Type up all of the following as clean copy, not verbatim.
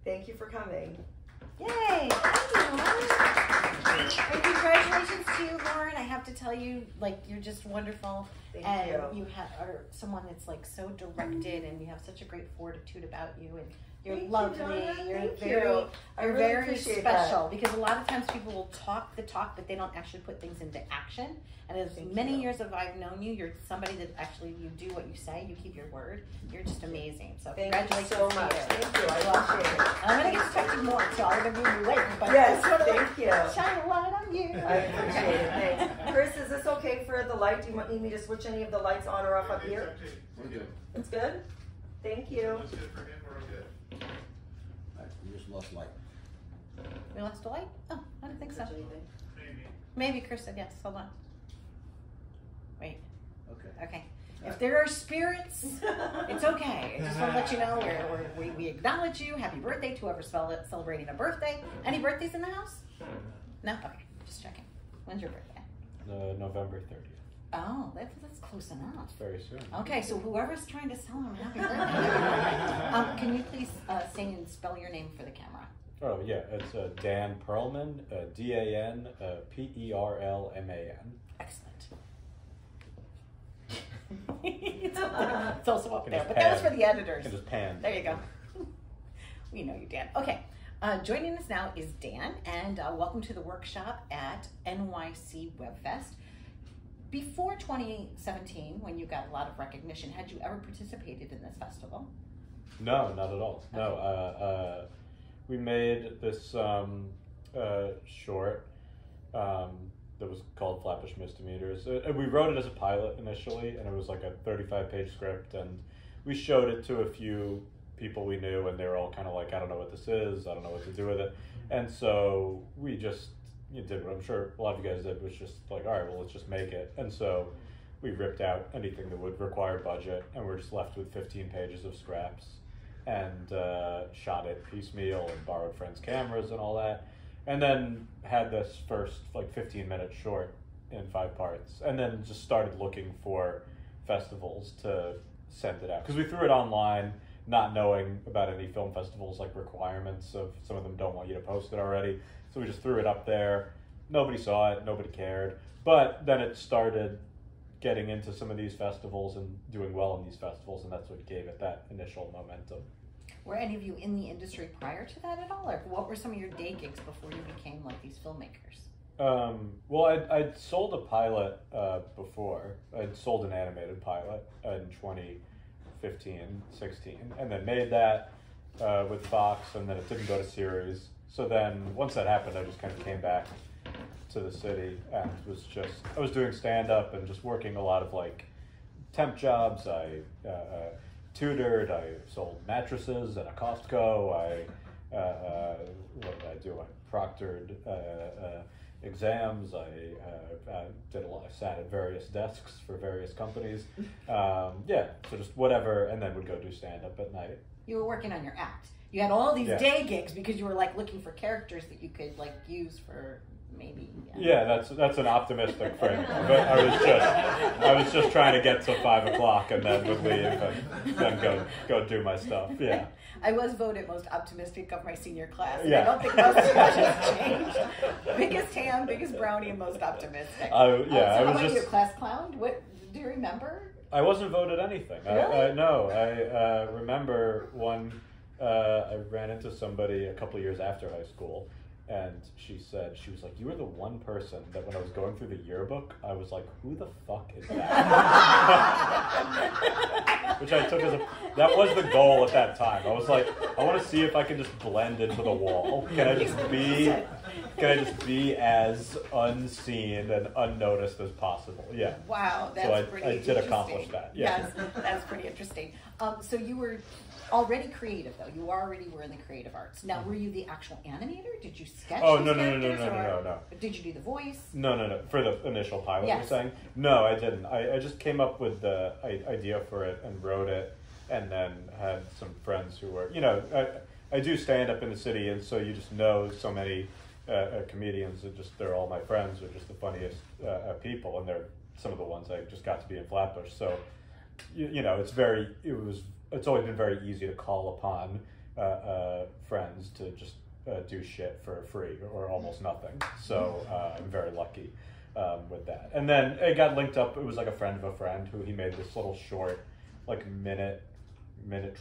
Thank you for coming. Yay! Thank you, Lauren. And congratulations to you, Lauren. I have to tell you, like, you're just wonderful. Thank you. You are someone that's like so directed, and you have such a great fortitude about you, and you're lovely. You're very special, because a lot of times people will talk the talk, but they don't actually put things into action. And as many years as I've known you, you're somebody that actually, you do what you say, you keep your word. You're just amazing. So congratulations so much. to you. Thank you. I appreciate it. I'm going to get to talk to you more, so I'm going to be you later. But yes, thank you. Shine a light on you. I appreciate it. Thanks. Chris, is this okay for the light? Do you need me to switch any of the lights on or off up here? We're good. It's good? Thank you. That's good for him, we're good. We just lost light. We lost a light? Oh, I don't think so. Maybe. Maybe Chris said yes. Hold on. Wait. Okay. Okay. If there are spirits, it's okay. I just want to let you know we acknowledge you. Happy birthday to whoever's celebrating a birthday. Any birthdays in the house? No? Okay. Just checking. When's your birthday? November 30th. Oh, that's close enough. It's very soon. Okay, so whoever's trying to sell him happy birthday. Can you please say and spell your name for the camera? Oh, yeah. It's Dan Perlman, D-A-N, P-E-R-L-M-A-N. Excellent. It's also up there, but pan. that was for the editors. And just pan. There you go. We know you, Dan. Okay, joining us now is Dan, and welcome to the workshop at NYC Web Fest. Before 2017, when you got a lot of recognition, had you ever participated in this festival? No, not at all. Okay. No, we made this short that was called Flatbush Misdemeanors. We wrote it as a pilot initially, and it was like a 35-page script, and we showed it to a few people we knew, and they were all kind of like, I don't know what this is, I don't know what to do with it. And so we just did what I'm sure a lot of you guys did, was just like, all right, well, let's just make it. And so we ripped out anything that would require budget, and we're just left with 15 pages of scraps, and shot it piecemeal and borrowed friends' cameras and all that. And then had this first like 15-minute short in 5 parts, and then just started looking for festivals to send it out. Because we threw it online, not knowing about any film festivals, like requirements of some of them don't want you to post it already. So we just threw it up there. Nobody saw it, nobody cared. But then it started getting into some of these festivals and doing well in these festivals, and that's what gave it that initial momentum. Were any of you in the industry prior to that at all? Or what were some of your day gigs before you became like these filmmakers? Well, I'd sold a pilot before. I'd sold an animated pilot in 2015, 16, and then made that with Fox, and then it didn't go to series. So then once that happened, I just kind of came back to the city and I was doing stand-up and just working a lot of like temp jobs. I tutored, I sold mattresses at a Costco, what did I do? I proctored exams, I did a lot, I sat at various desks for various companies. Yeah, so just whatever, and then would go do stand-up at night. You were working on your act. You had all these day gigs because you were like looking for characters that you could like use for maybe. Yeah, that's an optimistic frame. But I was just trying to get to 5 o'clock and then would leave and then go do my stuff. Yeah. I was voted most optimistic of my senior class. Yeah. I don't think most of much has changed. Biggest ham, biggest brownie, and most optimistic. I was just you a class clown? What do you remember? I wasn't voted anything. Really? No, I remember one. I ran into somebody a couple of years after high school, and she was like, you were the one person that when I was going through the yearbook, I was like, who the fuck is that? Which I took that was the goal at that time. I was like, I want to see if I can just blend into the wall. Can I just be as unseen and unnoticed as possible? Yeah. Wow, that's pretty interesting. I did accomplish that. Yeah. Yes, that's pretty interesting. So you were already creative, though. You already were in the creative arts. Now, were you the actual animator? Did you sketch these characters? No. Did you do the voice? No. For the initial pilot, yes. You're saying? No, I didn't. I just came up with the idea for it and wrote it, and then had some friends who were, I do stand up in the city, and so you just know so many comedians that they're all my friends. They're just the funniest people, and they're some of the ones I just got to be in Flatbush. So, it's always been very easy to call upon friends to just do shit for free or almost nothing. So I'm very lucky with that. And then it got linked up. It was like a friend of a friend who he made this little short, like minute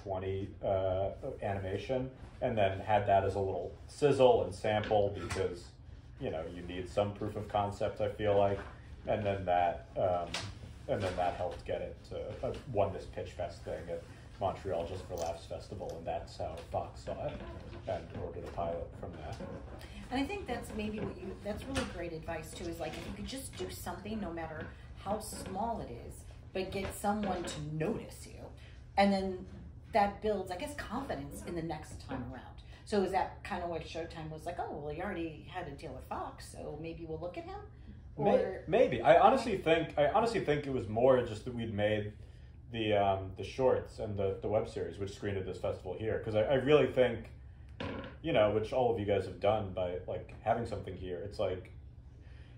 20 animation, and then had that as a little sizzle and sample because you need some proof of concept, I feel like, and then that helped get it to won this Pitch Fest thing at Montreal Just for Laughs Festival, and that's how Fox saw it and ordered a pilot from that. And I think that's maybe that's really great advice too, is like if you could just do something, no matter how small it is, but get someone to notice you. And then that builds, I guess, confidence in the next time around. So is that kind of where Showtime was like, oh, well, you already had a deal with Fox, so maybe we'll look at him? Or maybe. I honestly think it was more just that we'd made the shorts and the web series, which screened at this festival here, because I really think, which all of you guys have done by like having something here. It's like,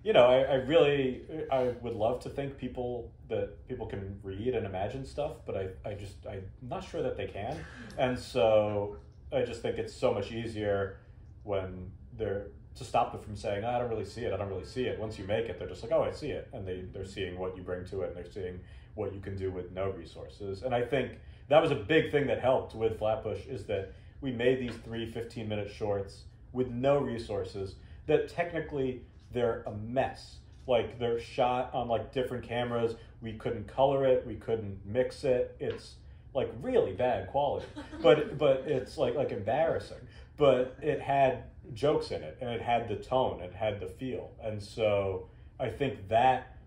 I would love to think people can read and imagine stuff, but I'm not sure that they can, and so I just think it's so much easier when they're to stop them from saying, I don't really see it. Once you make it, they're just like, oh, I see it, and they're seeing what you bring to it, and they're seeing what you can do with no resources. And I think that was a big thing that helped with Flatbush, is that we made these 3 15-minute shorts with no resources that technically they're a mess. Like, they're shot on like different cameras. We couldn't color it. We couldn't mix it. It's like really bad quality, but it's like embarrassing. But it had jokes in it, and it had the tone, it had the feel, and so I think that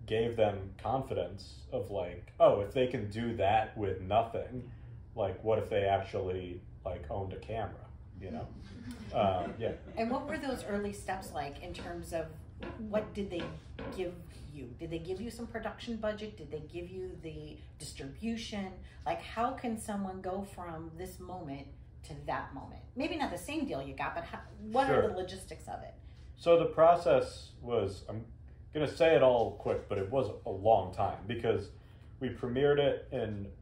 gave them confidence of like, oh, if they can do that with nothing, like what if they actually like owned a camera, yeah. And what were those early steps like in terms of what did they give you? Did they give you some production budget? Did they give you the distribution? Like, how can someone go from this moment to that moment? Maybe not the same deal you got, but what are the logistics of it? So the process was, I'm going to say it all quick, but it was a long time, because we premiered it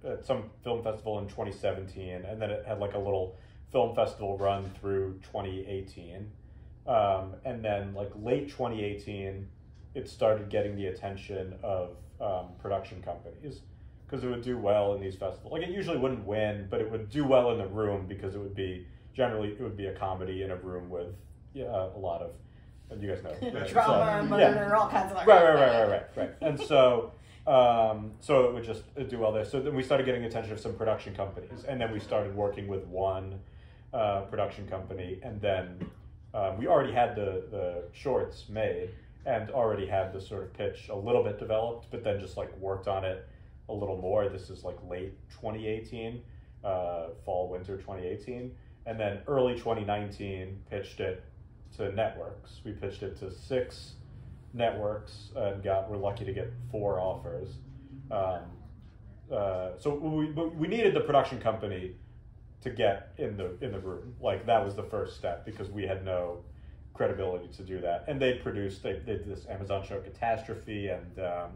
at some film festival in 2017, and then it had like a little film festival run through 2018. And then like late 2018, it started getting the attention of production companies, because it would do well in these festivals. Like, it usually wouldn't win, but it would do well in the room, because it would be a comedy in a room with a lot of, you guys know, drama, murder, all kinds of right. And so it would just do well there. So then we started getting the attention of some production companies, and then we started working with one production company, and then we already had the shorts made and already had the sort of pitch a little bit developed, but then just like worked on it a little more. This is like late 2018, fall, winter 2018. And then early 2019, pitched it to networks. We pitched it to 6 networks and we're lucky to get 4 offers. So we needed the production company to get in the room. Like, that was the first step, because we had no credibility to do that. And they did this Amazon show Catastrophe, and I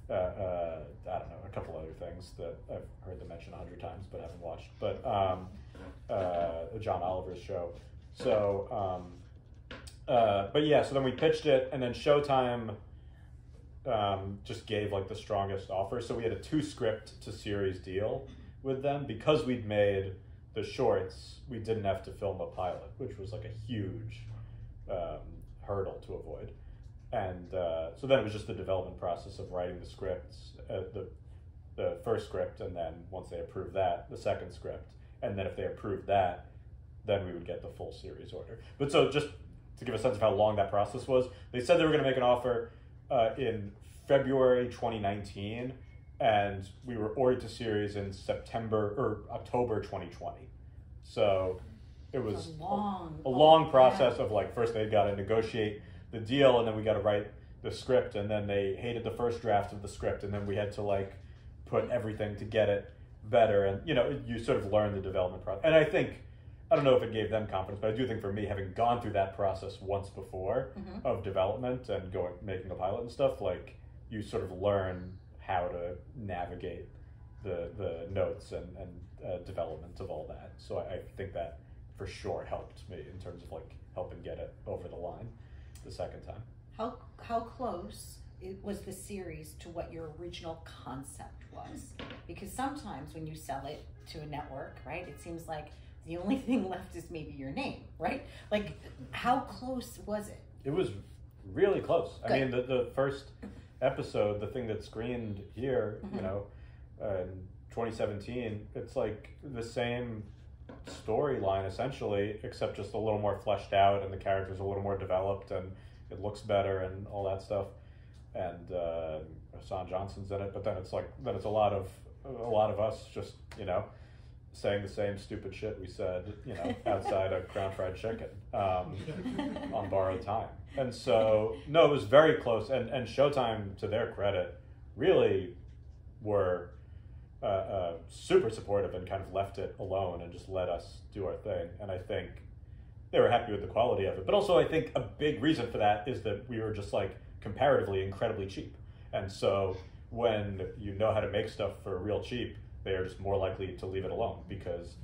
don't know, a couple other things that I've heard them mention 100 times but haven't watched. But John Oliver's show. So, but yeah, so then we pitched it, and then Showtime just gave like the strongest offer. So we had a 2-script to series deal with them. Because we'd made the shorts, we didn't have to film a pilot, which was like a huge hurdle to avoid. And so then it was just the development process of writing the scripts, the first script, and then once they approved that, the second script. And then if they approved that, then we would get the full series order. But so just to give a sense of how long that process was, they said they were going to make an offer in February 2019, and we were ordered to series in October 2020. So it was a long process of like, first they got to negotiate the deal, and then we got to write the script, and then they hated the first draft of the script, and then we had to like put everything to get it better. And you sort of learn the development process. And I don't know if it gave them confidence, but I do think for me, having gone through that process once before of development and making a pilot and stuff, like, you sort of learn how to navigate the notes and development of all that. So I think that for sure helped me in terms of like helping get it over the line the second time. How close was the series to what your original concept was? Because sometimes when you sell it to a network, right, it seems like the only thing left is maybe your name, right? Like, how close was it? It was really close. Good. I mean, the first episode, the thing that screened here, you know, in 2017, it's like the same storyline essentially, except just a little more fleshed out, and the characters a little more developed, and it looks better, and all that stuff. And Hassan Johnson's in it, but then it's a lot of us just, you know, saying the same stupid shit we said, you know, outside a Crown Fried Chicken on borrowed time. And so, no, it was very close. And Showtime, to their credit, really were super supportive and kind of left it alone and just let us do our thing. And I think they were happy with the quality of it. But also, I think a big reason for that is that we were just like comparatively incredibly cheap. And so when you know how to make stuff for real cheap, they are just more likely to leave it alone, because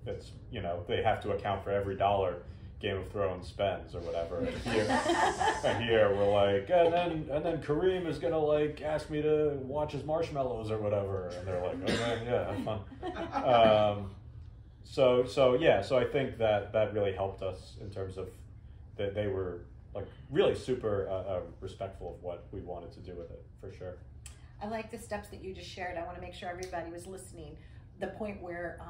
it's, you know, they have to account for every dollar Game of Thrones spends or whatever. And here we're like, and then Kareem is gonna like ask me to watch his marshmallows or whatever, and they're like, okay, yeah, have fun. So I think that really helped us in terms of that they were like really super respectful of what we wanted to do with it, for sure. I like the steps that you just shared. I want to make sure everybody was listening. The point where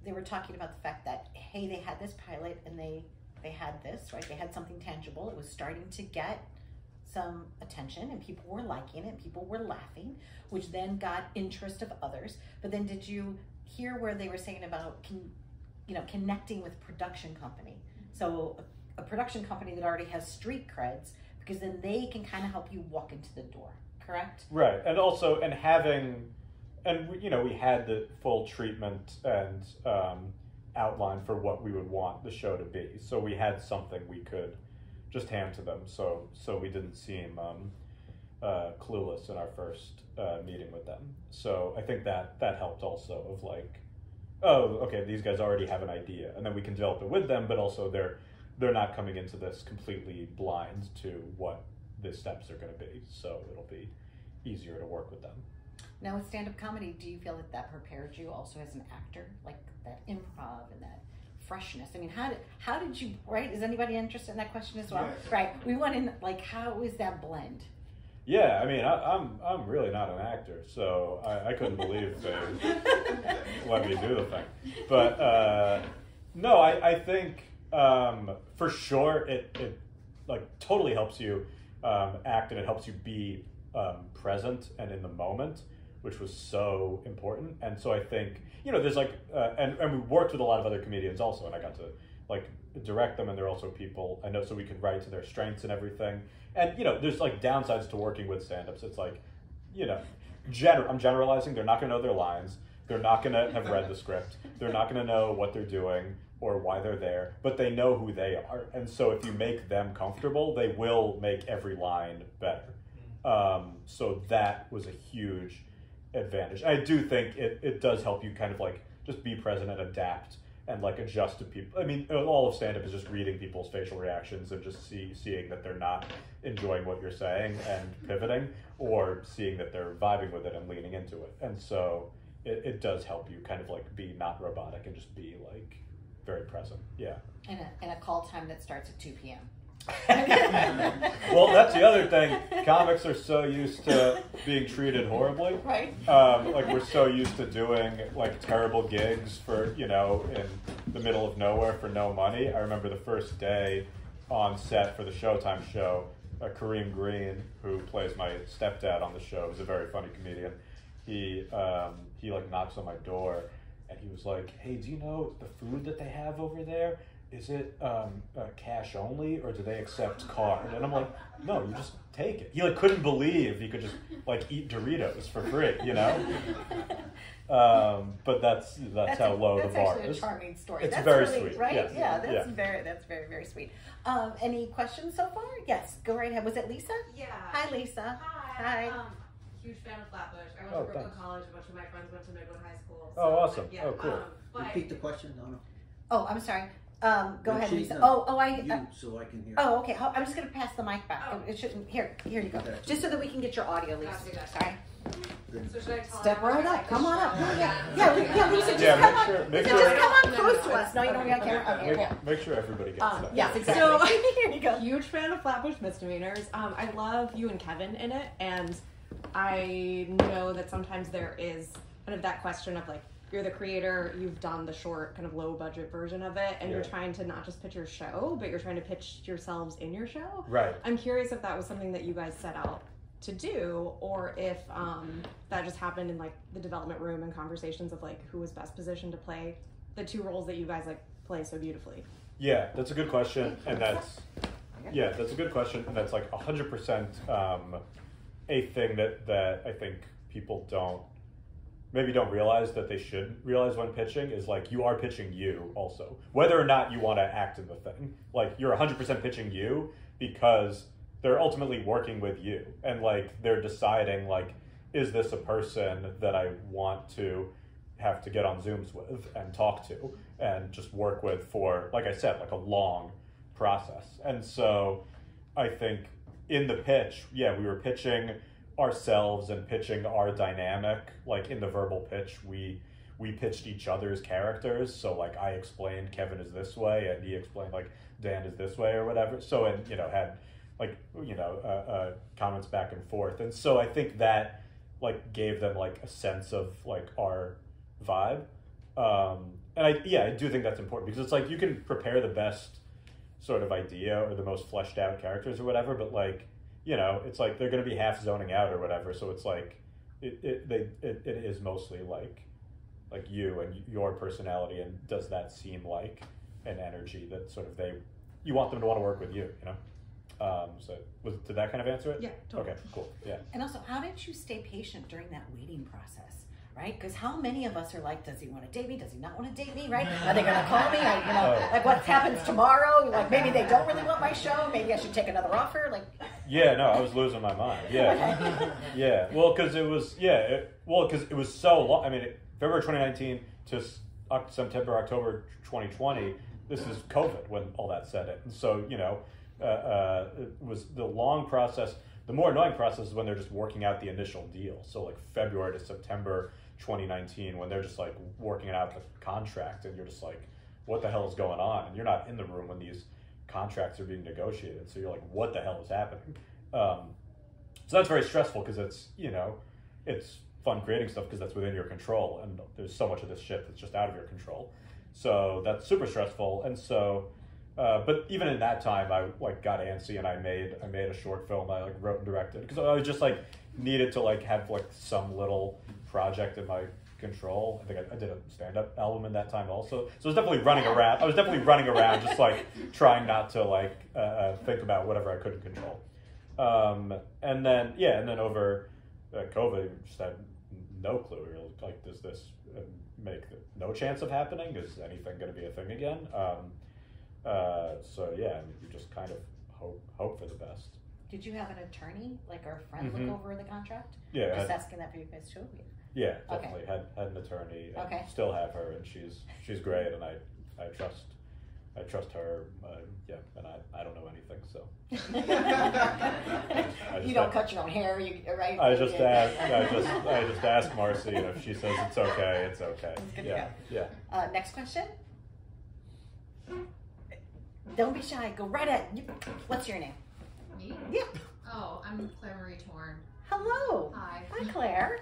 they were talking about the fact that, hey, they had this pilot and they had this, right? They had something tangible. It was starting to get some attention and people were liking it, people were laughing, which then got interest of others. But then did you hear where they were saying about connecting with production company? So a production company that already has street creds, because then they can kind of help you walk into the door. Correct? Right. And also, we had the full treatment and outline for what we would want the show to be. So we had something we could just hand to them. So we didn't seem clueless in our first meeting with them. So I think that helped also, of like, oh, okay, these guys already have an idea, and then we can develop it with them, but also they're not coming into this completely blind to what the steps are going to be, so it'll be easier to work with them. Now with stand-up comedy, do you feel that prepared you also as an actor, like that improv and that freshness? I mean, how did you, right? Is anybody interested in that question as well? Yes. Right. We want in, like, how is that blend? Yeah, I mean, I'm really not an actor, so I couldn't believe they let me do the thing. But no, I think for sure it like totally helps you act, and it helps you be present and in the moment, which was so important. And so I think, there's like, and we worked with a lot of other comedians also, and I got to like direct them, and they're also people I know, so we can write to their strengths and everything. And, there's like downsides to working with stand-ups. It's like, I'm generalizing. They're not going to know their lines. They're not going to have read the script. They're not going to know what they're doing or why they're there, but they know who they are. And so if you make them comfortable, they will make every line better. So that was a huge advantage. I do think it does help you kind of like just be present and adapt and like adjust to people. I mean, all of stand-up is just reading people's facial reactions and just seeing that they're not enjoying what you're saying and pivoting, or seeing that they're vibing with it and leaning into it. And so it does help you kind of like be not robotic and just be like very present. Yeah. And a call time that starts at 2 p.m. Well, that's the other thing. Comics are so used to being treated horribly. Right. Like we're so used to doing like terrible gigs for, in the middle of nowhere for no money. I remember the first day on set for the Showtime show, Kareem Green, who plays my stepdad on the show, who's a very funny comedian. He like knocks on my door and he was like, "Hey, do you know the food that they have over there? Is it cash only, or do they accept card?" And I'm like, "No, you just take it." He like couldn't believe he could just like eat Doritos for free, But that's how low the bar is. That's actually a charming story. It's that's very really, sweet, right? yes. Yeah, that's very, very sweet. Any questions so far? Yes, go right ahead. Was it Lisa? Yeah. Hi, Lisa. Hi. huge fan of Flatbush. I went Oh, to Brooklyn thanks. College. A bunch of my friends went to Midwood High School. So, Oh, awesome. Yeah, Oh, cool. But Repeat the question, Donna. Oh, I'm sorry. Go ahead, She's Lisa. not- I. You, so I can hear. Oh, okay. I'm just gonna pass the mic back. Oh. It shouldn't. Here you go. Okay. Just so that we can get your audio, Lisa. Gotcha, gotcha. Sorry. So should I tell Step everyone right I up. like Come the on up. show? Yeah, Lisa, just Yeah, come make on. sure- make Lisa, sure- just come on No, close no, to us. No, you don't get on camera. Okay, here we go. Make sure everybody gets that. Yes, exactly. So- Here you go. Huge fan of Flatbush Misdemeanors. I love you and Kevin in it, and I know that sometimes there is kind of that question of like, you're the creator, you've done the short, kind of low budget version of it, and you're Yeah. trying to not just pitch your show, but you're trying to pitch yourselves in your show. Right. I'm curious if that was something that you guys set out to do, or if that just happened in like the development room and conversations of like who was best positioned to play the two roles that you guys like play so beautifully. Yeah, that's a good question, and that's a good question, and that's like 100% a thing that I think people maybe don't realize that they should realize when pitching is like you are pitching you also, whether or not you want to act in the thing. Like you're 100% pitching you because they're ultimately working with you, and like they're deciding like, is this a person that I want to have to get on Zooms with and talk to and just work with for, like I said, like a long process. And so I think in the pitch, we were pitching ourselves and pitching our dynamic. Like in the verbal pitch, we pitched each other's characters. So like I explained Kevin is this way and he explained like Dan is this way or whatever. So, and had like, comments back and forth. And so I think that like gave them like a sense of like our vibe. And I do think that's important because it's like you can prepare the best sort of idea or the most fleshed out characters or whatever, but like, it's like they're going to be half zoning out or whatever. So it's like it is mostly like you and your personality, and does that seem like an energy that sort of you want them to want to work with you, So did that kind of answer it? Yeah, totally. Okay, cool. Yeah. And also, how did you stay patient during that waiting process? Right? Because how many of us are like, does he want to date me? Does he not want to date me? Right? Are they going to call me? Like what happens tomorrow? Like maybe they don't really want my show. Maybe I should take another offer. Like. Yeah, no, I was losing my mind. Yeah, yeah. Well, because it was so long. I mean, February 2019 to September, October 2020. This is COVID when all that said it, and so it was the long process. The more annoying process is when they're just working out the initial deal. So like February to September 2019, when they're just like working out the contract, and you're just like, what the hell is going on? And you're not in the room when these contracts are being negotiated. So you're like, what the hell is happening? So that's very stressful because it's, it's fun creating stuff because that's within your control. And there's so much of this shit that's just out of your control. So that's super stressful. And so, but even in that time, I like got antsy and I made a short film I like wrote and directed because I was just like needed to like have like some little project in my control. I think I did a stand-up album in that time also. So I was definitely running around. I was definitely running around just like trying not to like think about whatever I couldn't control. And then over COVID, just had no clue. We were like, does this make no chance of happening? Is anything going to be a thing again? So yeah, I mean, you just kind of hope for the best. Did you have an attorney, like our friend, Mm-hmm. look over the contract? Yeah, Just asking that for you guys too. Yeah, definitely had an attorney. And Okay. Still have her, and she's great, and I trust her. And I don't know anything, so. You don't cut your own hair, right? I just ask Marcy, and if she says it's okay, it's okay. Good Yeah, to yeah. Next question. Don't be shy. Go right at. What's your name? Me? Yeah. Oh, I'm Claire Marie Torn. Hello. Hi. Hi, Claire.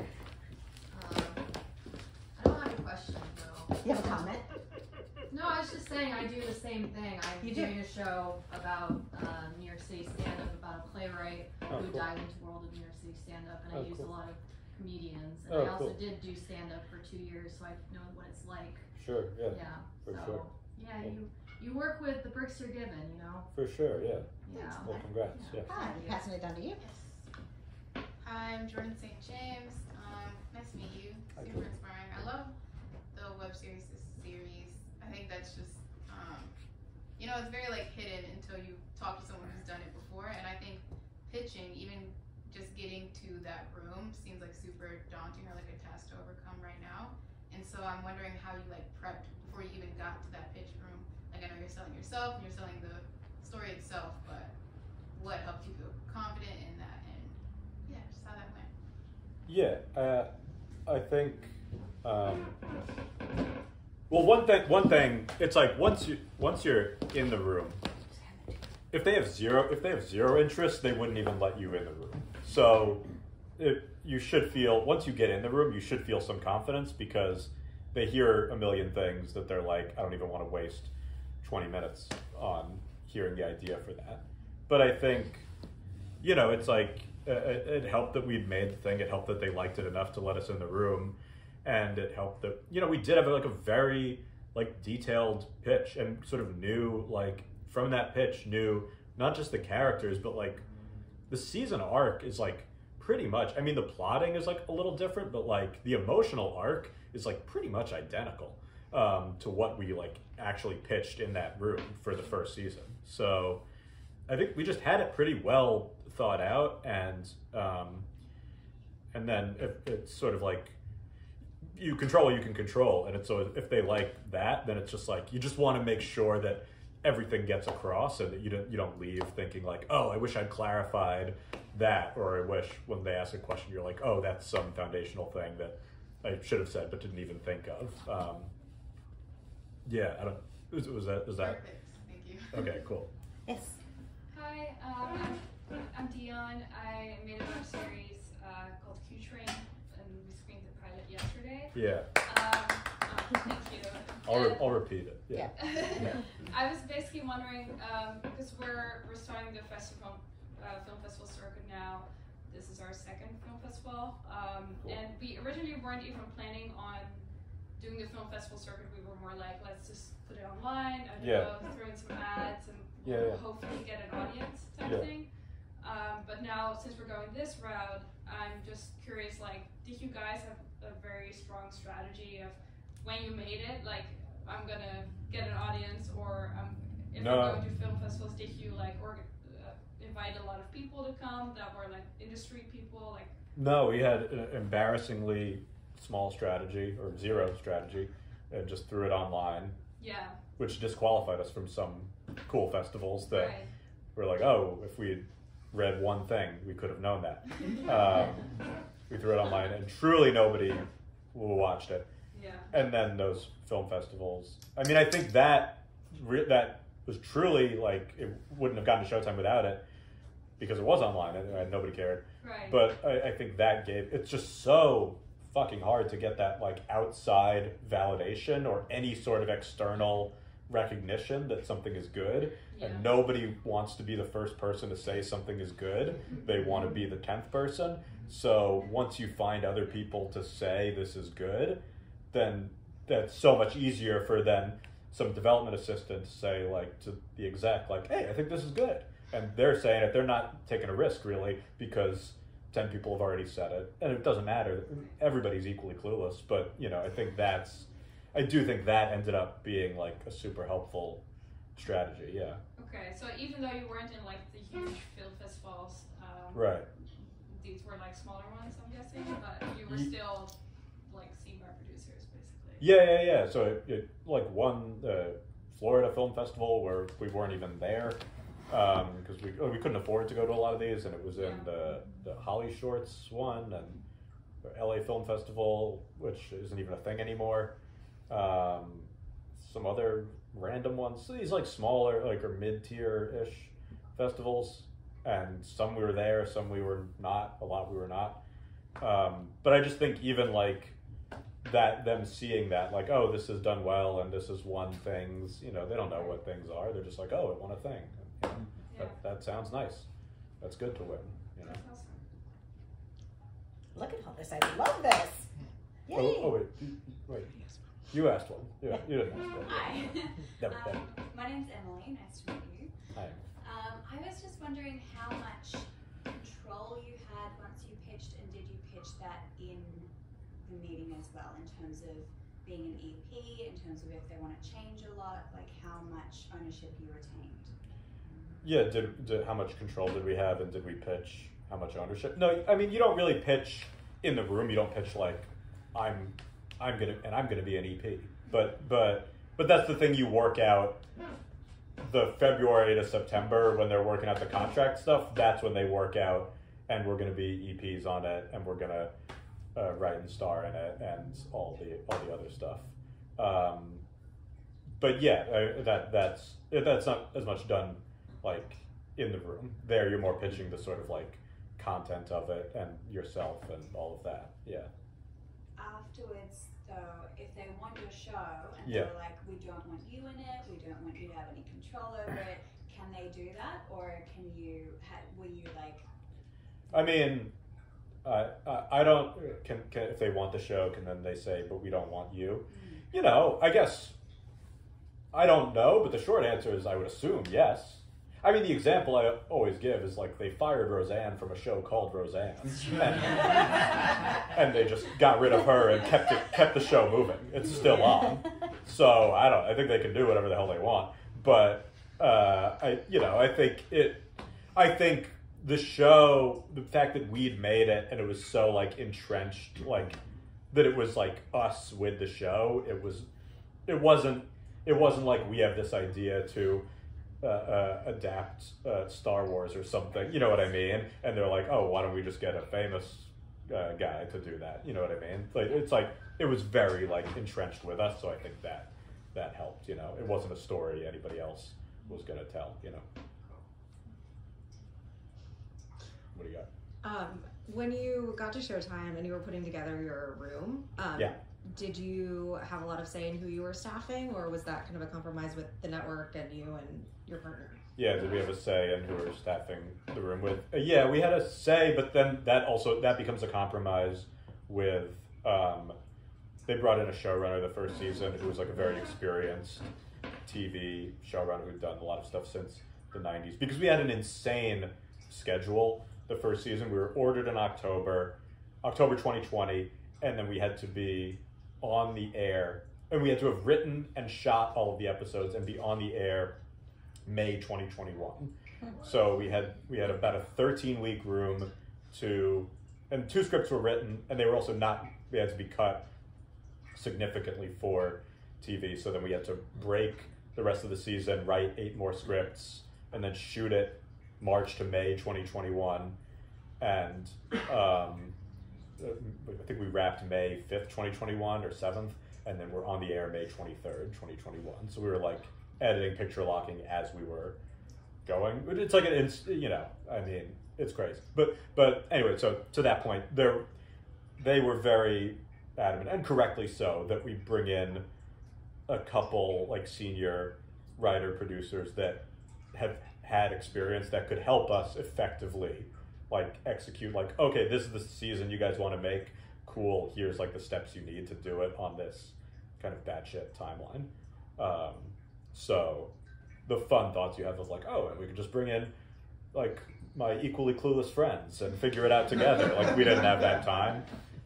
I don't have a question though. You have a comment? No, I was just saying I do the same thing. I'm You do? doing a show about New York City stand-up, about a playwright who cool. dived into the world of New York City stand-up, and I used cool. a lot of comedians. And Oh, I also cool. did do stand-up for 2 years, so I know what it's like. Sure, yeah. Yeah. For so, sure. yeah, you work with the bricks you're given, For sure, yeah. Yeah. Well, congrats. Yeah. Hi. Passing it down to you. Yes. Hi, I'm Jordan St. James. Nice to meet you. Hi, Super Jordan. inspiring. I love the web series. I think that's just, it's very like hidden until you talk to someone who's done it before. And I think pitching, even just getting to that room seems like super daunting or like a task to overcome right now. And so I'm wondering how you like prepped before you even got to that pitch room. Like I know you're selling yourself and you're selling the story itself, but what helped you feel confident in that, and yeah, just how that went. Yeah, I think. Well, one thing, it's like once you're in the room, if they have zero interest, they wouldn't even let you in the room. So you should feel, once you get in the room, you should feel some confidence because they hear a million things that they're like, I don't even want to waste 20 minutes on hearing the idea for that. But I think, it's like, it helped that we'd made the thing. It helped that they liked it enough to let us in the room. And it helped that, we did have like a very like detailed pitch and sort of knew like from that pitch knew not just the characters, but like the season arc is like pretty much, the plotting is like a little different, but like the emotional arc is like pretty much identical to what we like actually pitched in that room for the first season. So I think we just had it pretty well thought out, and then it's sort of like you control what you can control, and it's so if they like that, then it's just like you just want to make sure that everything gets across, and that you don't leave thinking like, oh, I wish I'd clarified that, or I wish when they ask a question you're like, oh, that's some foundational thing that I should have said but didn't even think of. Yeah, I don't. Was that? Perfect. Thank you. Okay, cool. Yes. Hi, I'm Dion. I made a web series called Q Train, and we screened the pilot yesterday. Yeah. Thank you. I'll repeat it. Yeah. Yeah. I was basically wondering, because we're starting the film festival circuit now. This is our second film festival, Cool. and we originally weren't even planning on doing the film festival circuit. We were more like, let's just put it online, I don't know, throw in some ads, and hopefully get an audience type thing. But now, since we're going this route, I'm just curious, like, did you guys have a very strong strategy of when you made it, like, I'm gonna get an audience, or if we're going to film festivals, did you like invite a lot of people to come that were like industry people? Like, no, we had an embarrassingly small strategy, or zero strategy, and just threw it online. Yeah. Which disqualified us from some cool festivals that Right. were like, oh, if we had read one thing, we could have known that. We threw it online, and truly nobody watched it. Yeah. And then those film festivals. I mean, I think that was truly like, it wouldn't have gotten to Showtime without it, because it was online and nobody cared. Right. But I think that it's just so fucking hard to get that like outside validation or any sort of external recognition that something is good. Yeah. And nobody wants to be the first person to say something is good. They want to be the 10th person. So once you find other people to say this is good, then that's so much easier for then some development assistant to say like to the exec, like, hey, I think this is good. And they're saying it, they're not taking a risk really, because 10 people have already said it, and it doesn't matter. Everybody's equally clueless, but I do think that ended up being like a super helpful strategy. Yeah. Okay, so even though you weren't in like the huge film festivals, Right. these were like smaller ones, I'm guessing, but you were still like seen by producers, basically. Yeah. So it like won the Florida Film Festival, where we weren't even there because we couldn't afford to go to a lot of these, and it was in the Holly Shorts one, and the LA Film Festival, which isn't even a thing anymore. Some other random ones. So these like smaller, like or mid-tier-ish festivals, and some we were there, some we were not. A lot we were not. But I just think even like that, them seeing that, like, oh, this has done well, and this has won things. They don't know what things are. They're just like, oh, it won a thing. That sounds nice. That's good to win. That's awesome. Look at all this. I love this. Yay. Oh wait. You asked one. Yeah, you didn't ask one. Hi. Never. My name's Emily. Nice to meet you. Hi. I was just wondering how much control you had once you pitched, and did you pitch that in the meeting as well, in terms of being an EP, in terms of if they want to change a lot, like how much ownership you retained? Yeah. Did how much control did we have, and did we pitch how much ownership. No, I mean, you don't really pitch in the room. You don't pitch like I'm gonna be an EP. But that's the thing you work out. The February to September when they're working out the contract stuff, that's when they work out, and we're gonna be EPs on it, and we're gonna write and star in it, and all the other stuff. But yeah, that's not as much done like in the room. There, you're more pitching the sort of like content of it and yourself and all of that. Yeah. Afterwards, though, if they want your show and Yeah. they're like, we don't want you in it, we don't want you to have any control over it, can they do that, or can you? Were you like? I mean, I don't. Can if they want the show, can then they say, but we don't want you? You know, I guess. I don't know, but the short answer is I would assume yes. I mean, the example I always give is like they fired Roseanne from a show called Roseanne, and they just got rid of her and kept the show moving. It's still on, so I think they can do whatever the hell they want. But I think the show, the fact that we'd made it and it was so like entrenched, like that it was like us with the show. It wasn't like we have this idea to adapt Star Wars or something, you know what I mean? And they're like, oh, why don't we just get a famous guy to do that? You know what I mean? Like it's like it was very like entrenched with us, so I think that helped. You know, it wasn't a story anybody else was gonna tell. You know. What do you got? When you got to Showtime and you were putting together your room, yeah. Did you have a lot of say in who you were staffing, or was that kind of a compromise with the network and you and your partner? Yeah, did we have a say in who we were staffing the room with? Yeah, we had a say, but then that becomes a compromise with, they brought in a showrunner the first season who was like a very experienced TV showrunner who'd done a lot of stuff since the 90s. Because we had an insane schedule the first season. We were ordered in October 2020, and then we had to be on the air, and we had to have written and shot all of the episodes and be on the air May 2021. So we had about a 13-week room and 2 scripts were written, and they were also they had to be cut significantly for TV. So then we had to break the rest of the season, write 8 more scripts, and then shoot it March to May 2021. And I think we wrapped May 5th, 2021 or 7th, and then we're on the air May 23rd, 2021. So we were like editing, picture locking as we were going. It's like it's crazy. But anyway, so to that point, they were very adamant, and correctly so, that we bring in a couple like senior writer producers that have had experience that could help us effectively like execute, like, okay, this is the season you guys want to make, cool, here's like the steps you need to do it on this kind of batshit timeline. So the fun thoughts you have of like, oh, and we could just bring in like my equally clueless friends and figure it out together. Like we didn't have that time.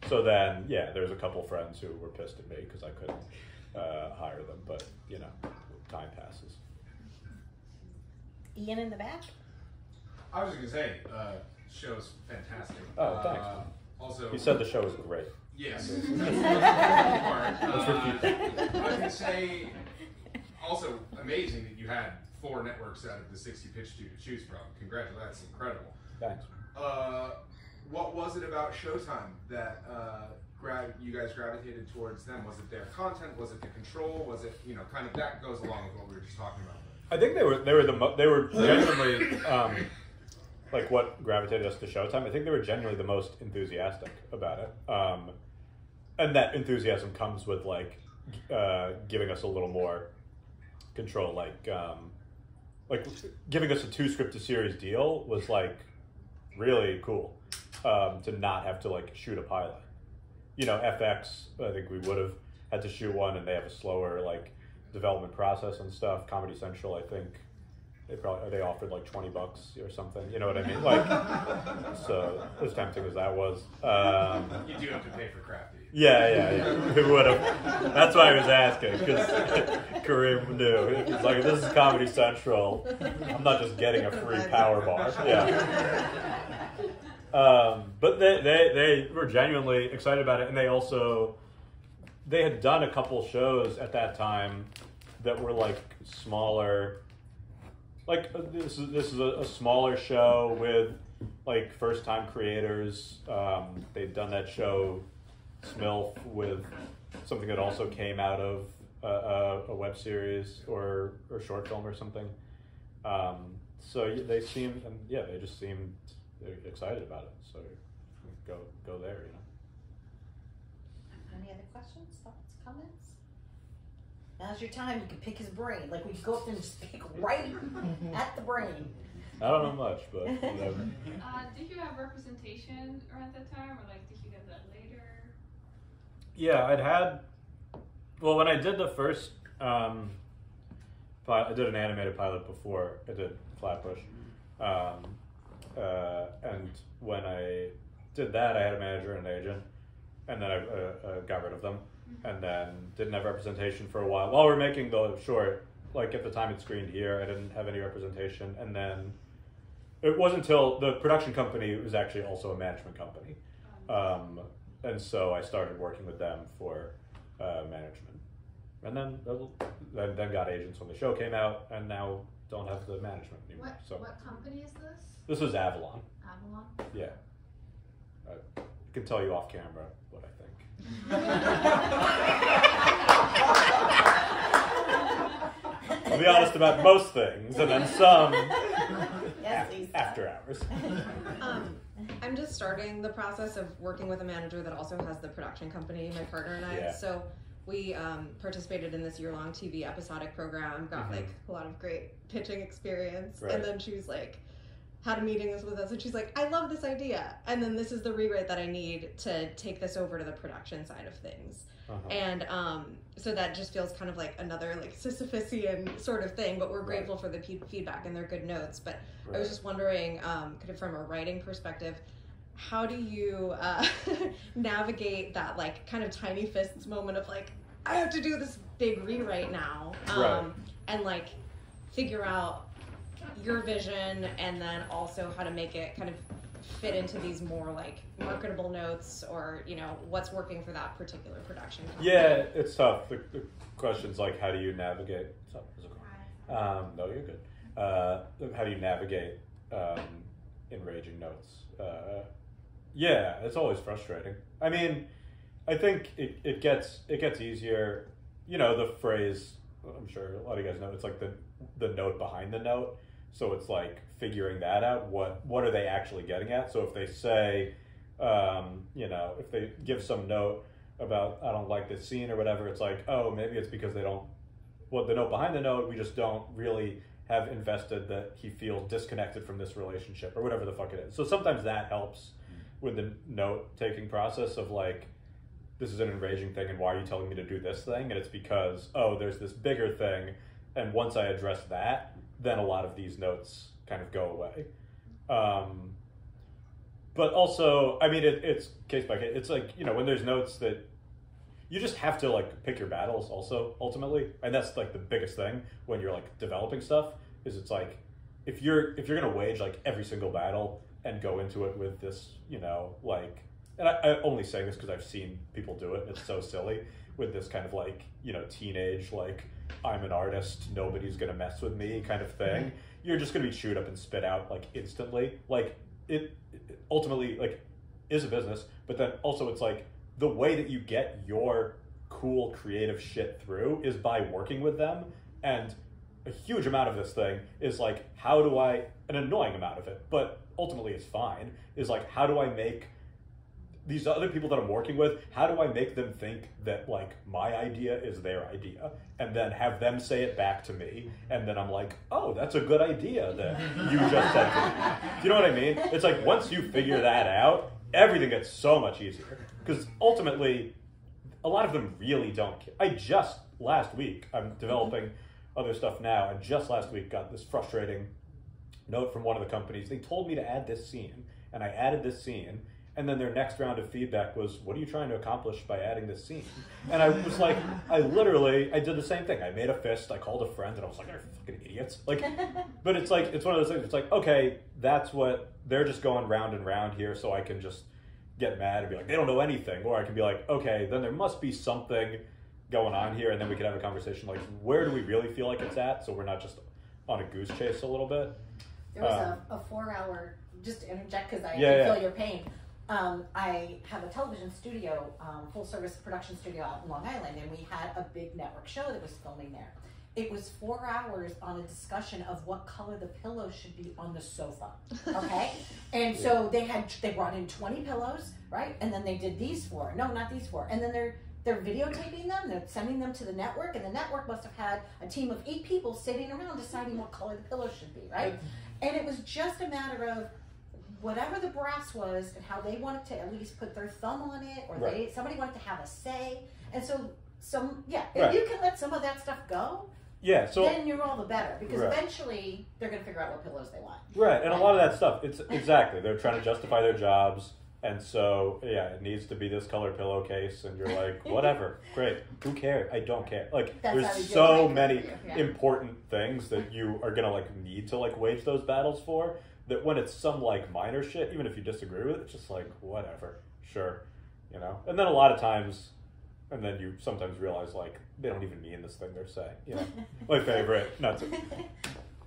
So then, yeah, there's a couple friends who were pissed at me because I couldn't hire them, but you know, time passes. Ian in the back? I was just gonna say, show's fantastic. Oh, thanks. Also, he said the show was great. Yes. I was gonna say, also amazing that you had 4 networks out of the 60 pitched you to choose from. Congratulations, that's incredible. Thanks. What was it about Showtime that you guys gravitated towards them? Was it their content? Was it the control? Was it, you know, kind of that goes along with what we were just talking about? I think they were genuinely like what gravitated us to Showtime. I think they were genuinely the most enthusiastic about it, and that enthusiasm comes with like giving us a little more control. Like giving us a 2 script to series deal was like really cool, to not have to like shoot a pilot. You know, FX, I think we would have had to shoot one, and they have a slower like development process and stuff. Comedy Central, I think they offered like $20 or something. You know what I mean? Like, so as tempting as that was, you do have to pay for crafty. Yeah. Who would have? That's why I was asking, because Kareem knew. It's like, this is Comedy Central. I'm not just getting a free power bar. Yeah. But they were genuinely excited about it, and they had done a couple shows at that time that were like smaller. Like this is a smaller show with like first time creators. They'd done that show Smilf with something that also came out of a web series or short film or something. So they seemed, and yeah, they just seemed excited about it. So go there, you know. Any other questions, thoughts, comments? Now's your time. You can pick his brain. Like we could go up there and just pick right at the brain. I don't know much, but whatever. Did you have representation around that time, or like did you get that later? Yeah, well, when I did the first, I did an animated pilot before I did Flatbush. And when I did that, I had a manager and an agent, and then I got rid of them, and then didn't have representation for a while. While we were making the short, like at the time it screened here, I didn't have any representation, and then it wasn't until the production company was actually also a management company. And so I started working with them for management, and then got agents when the show came out, and now don't have the management anymore. What company is this? This was Avalon. Avalon? Yeah. I can tell you off camera what I think. I'll be honest about most things, and then some after hours. I'm just starting the process of working with a manager that also has the production company, my partner and I. Yeah. So we participated in this year-long TV episodic program, got like a lot of great pitching experience, Right. and then she was like, had a meeting with us, and she's like, I love this idea, and then this is the rewrite that I need to take this over to the production side of things. And so that just feels kind of like another like Sisyphusian sort of thing, but we're grateful for the feedback and their good notes. But I was just wondering, kind of from a writing perspective, how do you navigate that like kind of tiny fists moment of like, I have to do this big rewrite now, and like figure out your vision, and then also how to make it kind of fit into these more like marketable notes, or you know what's working for that particular production company. Yeah, it's tough. The question's like, how do you navigate? No, you're good. How do you navigate enraging notes? Yeah, it's always frustrating. I mean, I think it gets easier. You know, the phrase, I'm sure a lot of you guys know, it's like the note behind the note. So it's like figuring that out. What are they actually getting at? So if they say, you know, if they give some note about, I don't like this scene or whatever, it's like, oh, maybe it's because they don't, well, the note behind the note, we just don't really have invested that he feels disconnected from this relationship or whatever the fuck it is. So sometimes that helps with the note-taking process of like, this is an enraging thing and why are you telling me to do this thing? And it's because, oh, there's this bigger thing, and once I address that, then a lot of these notes kind of go away. But also, I mean, it's case by case. It's like, you know, when there's notes that you just have to like pick your battles also, ultimately. And that's like the biggest thing when you're like developing stuff, is it's like, if you're going to wage like every single battle and go into it with this, you know, like, and I only say this because I've seen people do it, and it's so silly, with this kind of like, you know, teenage, like, I'm an artist, nobody's gonna mess with me kind of thing. You're just gonna be chewed up and spit out like instantly. Like it ultimately like is a business, but then also it's like the way that you get your cool creative shit through is by working with them. And a huge amount of this thing is like, how do I, an annoying amount of it, but ultimately it's fine, is like, how do I make these other people that I'm working with, how do I make them think that like my idea is their idea, and then have them say it back to me, and then I'm like, oh, that's a good idea that you just said to me. You know what I mean? It's like once you figure that out, everything gets so much easier, because ultimately a lot of them really don't care. Last week, I'm developing other stuff now, and just last week got this frustrating note from one of the companies. They told me to add this scene, and I added this scene, And then their next round of feedback was, what are you trying to accomplish by adding this scene? And I was like, I did the same thing. I made a fist, I called a friend, and I was like, are you fucking idiots? Like, but it's like, it's one of those things, it's like, okay, that's what, they're just going round and round here, so I can just get mad and be like, they don't know anything. Or I can be like, okay, then there must be something going on here, and then we can have a conversation like, where do we really feel like it's at, so we're not just on a goose chase a little bit. There was a 4-hour, just to interject because I can feel your pain. I have a television studio, full service production studio out in Long Island, and we had a big network show that was filming there. It was 4 hours on a discussion of what color the pillows should be on the sofa, okay? And so they brought in 20 pillows, right? And then they did these 4. No, not these 4. And then they're videotaping them, they're sending them to the network, and the network must have had a team of 8 people sitting around deciding what color the pillows should be, right? And it was just a matter of whatever the brass was and how they wanted to at least put their thumb on it, or somebody wanted to have a say. And so, if you can let some of that stuff go, then you're all the better, because eventually they're going to figure out what pillows they want. Right, and a lot of that stuff, it's exactly, they're trying to justify their jobs, and so, it needs to be this color pillowcase, and you're like, whatever, great, who cares? I don't care. Like, there's so many important things that you are going to, like, need to, like, wage those battles for, that when it's some, like, minor shit, even if you disagree with it, it's just like, whatever, sure, you know? And then a lot of times, and then you sometimes realize, like, they don't even mean this thing they're saying, you know? My favorite, not to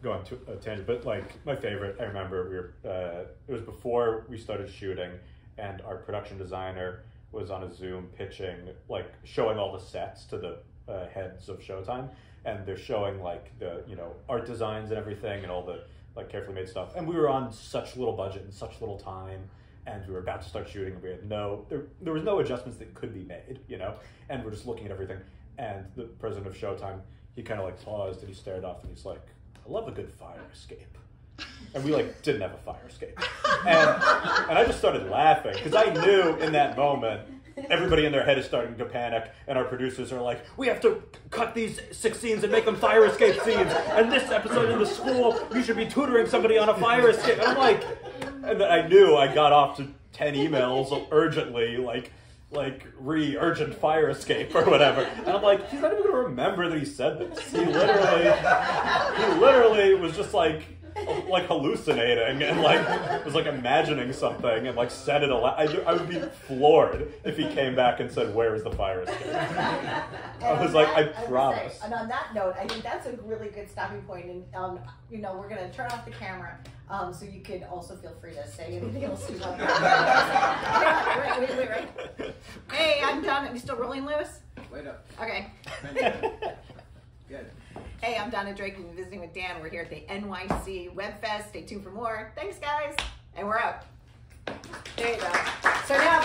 go on to a tangent, but, like, my favorite, I remember it was before we started shooting, and our production designer was on a Zoom pitching, like, showing all the sets to the heads of Showtime, and they're showing, like, the, you know, art designs and everything, and all the, like, carefully made stuff. And we were on such little budget and such little time, and we were about to start shooting, and we had there was no adjustments that could be made, you know? And we're just looking at everything. And the president of Showtime, he kind of, like, paused, and he stared off, and he's like, I love a good fire escape. And we, like, didn't have a fire escape. And I just started laughing, because I knew in that moment, everybody in their head is starting to panic, and our producers are like, we have to cut these 6 scenes and make them fire escape scenes, and this episode in the school, you should be tutoring somebody on a fire escape. And I'm like, and then I knew I got off to 10 emails urgently, like urgent fire escape or whatever. And I'm like, he's not even going to remember that he said this. He literally was just like hallucinating and like was like imagining something and like said it aloud. I would be floored if he came back and said, "Where is the fire escape?" I was like, I promise. And on that note, I think that's a really good stopping point. And you know, we're gonna turn off the camera, so you could also feel free to say anything else you want. Wait. Hey, I'm Donna. Are you still rolling, Lewis? Wait up. Okay. Good. Hey, I'm Donna Drake. We've been visiting with Dan. We're here at the NYC Web Fest. Stay tuned for more. Thanks, guys. And we're out. There you go. So now,